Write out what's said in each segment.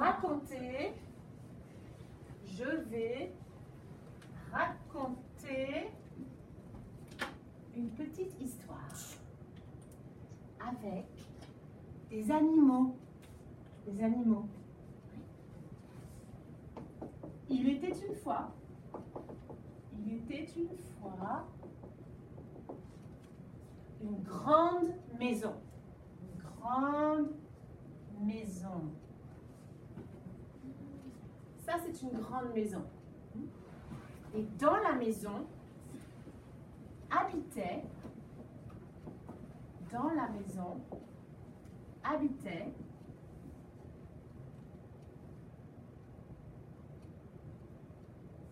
raconter une petite histoire avec des animaux. Il était une fois une grande maison. Ça, c'est une grande maison. Et dans la maison habitait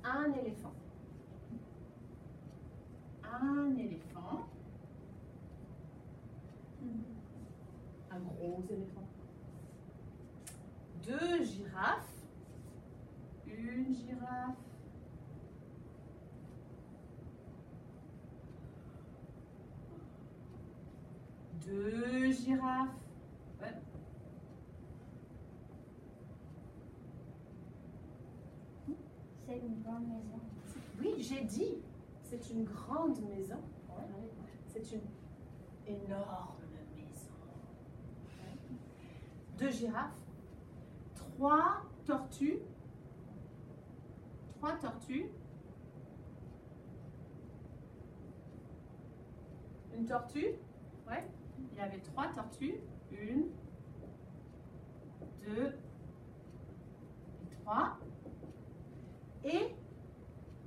un éléphant. Un gros éléphant. 2 girafes. Une girafe. 2 girafes. Ouais. C'est une grande maison. Oui, j'ai dit, c'est une grande maison. Ouais. C'est une énorme maison. Ouais. 2 girafes. 3 tortues. Une tortue. Ouais. Il y avait 3 tortues. 1, 2 et 3. Et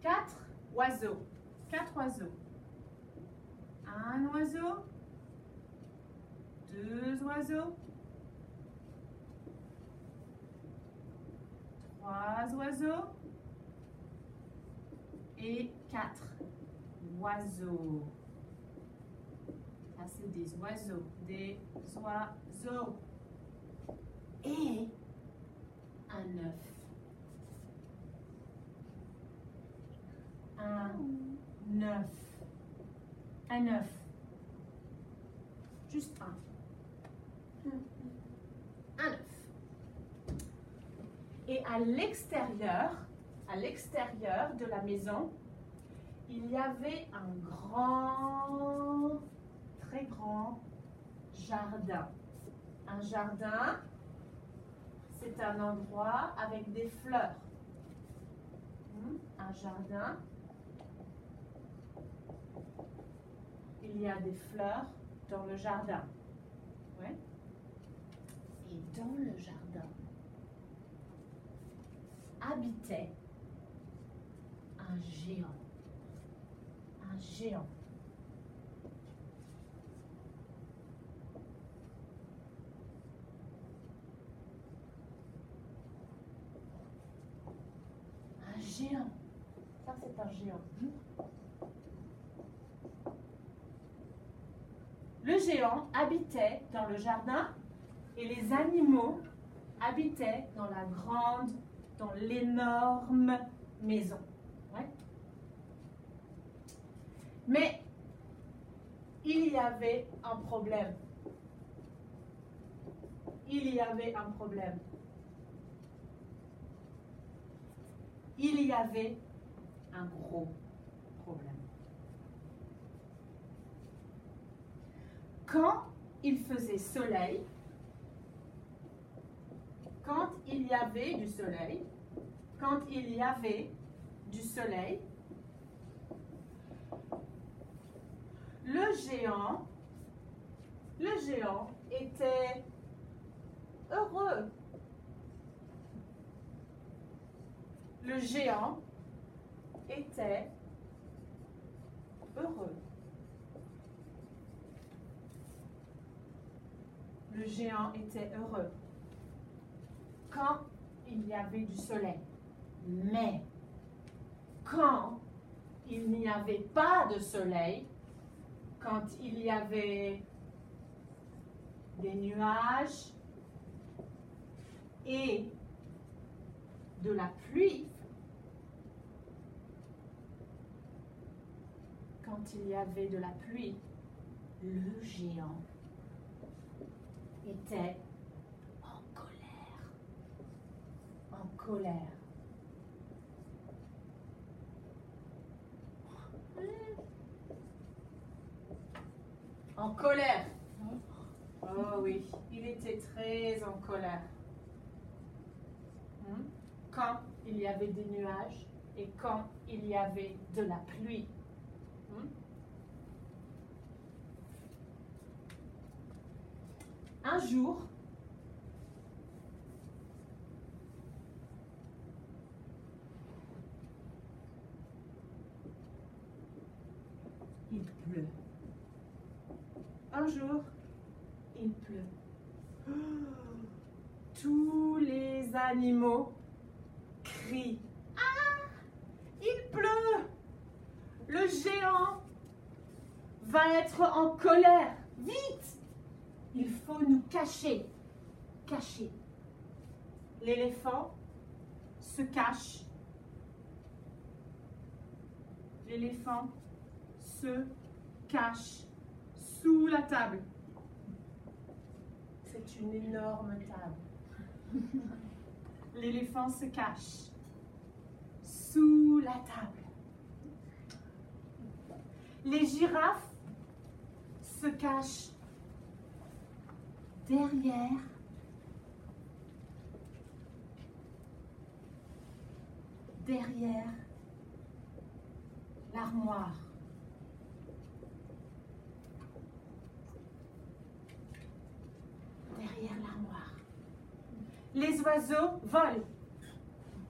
4 oiseaux. 4 oiseaux. 1 oiseau. 2 oiseaux. 3 oiseaux. Et 4 oiseaux. Ça, c'est des oiseaux. Des oiseaux. Et un œuf. Un œuf. Juste un. Un œuf. Et à l'extérieur de la maison, il y avait un très grand jardin. Un jardin, c'est un endroit avec des fleurs. Un jardin. Il y a des fleurs dans le jardin. Ouais. Et dans le jardin habitait un géant. Un géant. Un géant. Ça, c'est un géant. Le géant habitait dans le jardin et les animaux habitaient dans l'énorme maison. Ouais. Mais il y avait un problème. Il y avait un gros problème. Quand il faisait soleil, quand il y avait du soleil, le géant était heureux. Le géant était heureux. Le géant était heureux quand il y avait du soleil. Mais quand il n'y avait pas de soleil, quand il y avait des nuages et de la pluie, le géant était en colère. colère. En colère. Oh oui, il était très en colère. Quand il y avait des nuages et quand il y avait de la pluie. Un jour, il pleut. Un jour, il pleut. Tous les animaux crient. Ah, il pleut. Le géant va être en colère. Vite, il faut nous cacher. Cacher. L'éléphant se cache. L'éléphant se cache sous la table. C'est une énorme table. L'éléphant se cache sous la table. Les girafes se cachent derrière l'armoire. Derrière l'armoire. Les oiseaux volent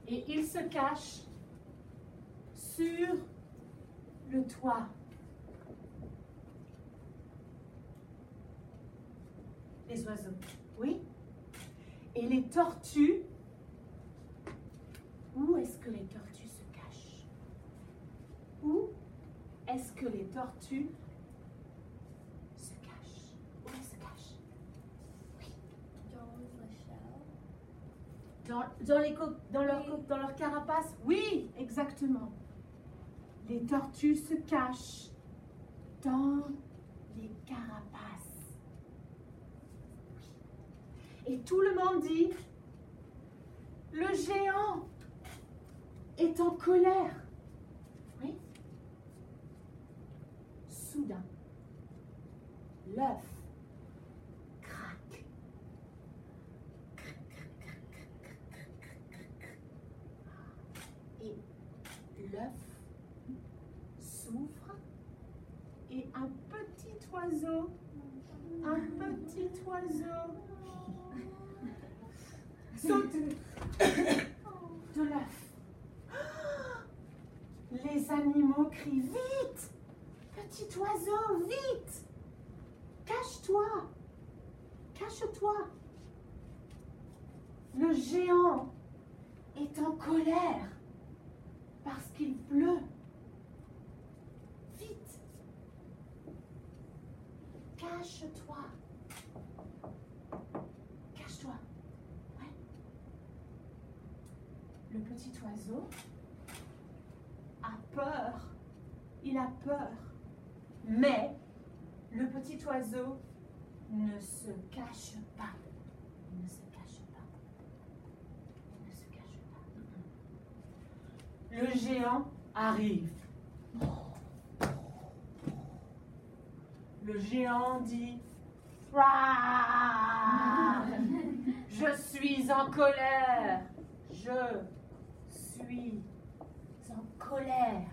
et ils se cachent sur le toit. Les oiseaux, oui. Et les tortues, où est-ce que les tortues se cachent? Où est-ce que les tortues se cachent? Où elles se cachent? Oui. Dans leur carapace? Oui, exactement. Les tortues se cachent dans les carapaces. Et tout le monde dit, le géant est en colère. Oui. Soudain, l'œuf craque. Et l'œuf s'ouvre et un petit oiseau saute de l'œuf. Les animaux crient, vite, petit oiseau, vite, cache-toi, cache-toi. Le géant est en colère parce qu'il pleut. Vite, cache-toi. Cache-toi. Ouais. Le petit oiseau a peur. Il a peur. Mais le petit oiseau ne se cache pas. Il ne se cache pas. Il ne se cache pas. Le géant arrive. Le géant dit, je suis en colère. Je suis en colère.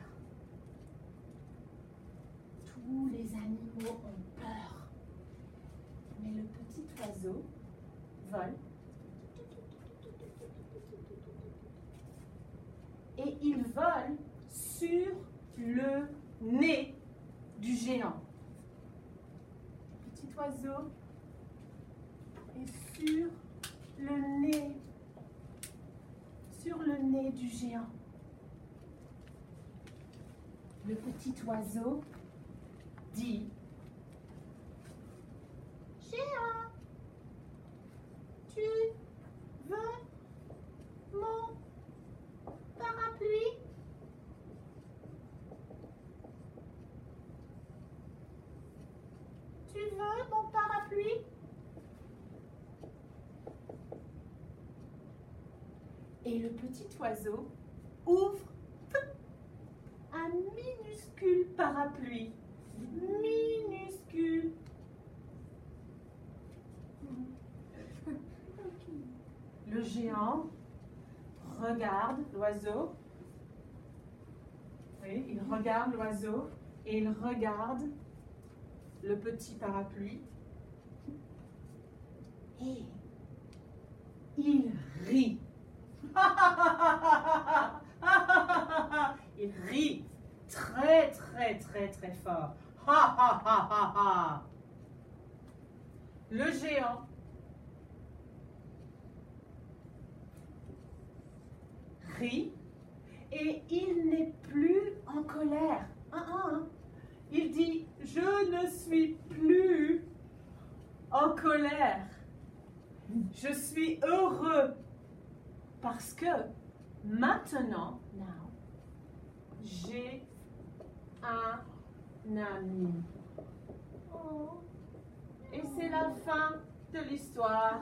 Tous les animaux ont peur. Mais le petit oiseau vole. Et il vole sur le nez du géant. Le petit oiseau est sur le nez du géant. Le petit oiseau dit, géant, tu veux mon parapluie? Tu veux mon parapluie? Et le petit oiseau ouvre un minuscule parapluie. Minuscule. Le géant regarde l'oiseau. Oui, il regarde l'oiseau et il regarde le petit parapluie. Et il rit. Il rit très, très, très, très fort. Le géant rit et il n'est plus en colère. Il dit, je ne suis plus en colère. Je suis heureux parce que maintenant, j'ai un ami. Et c'est la fin de l'histoire.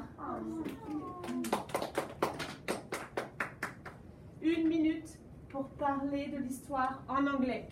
1 minute pour parler de l'histoire en anglais.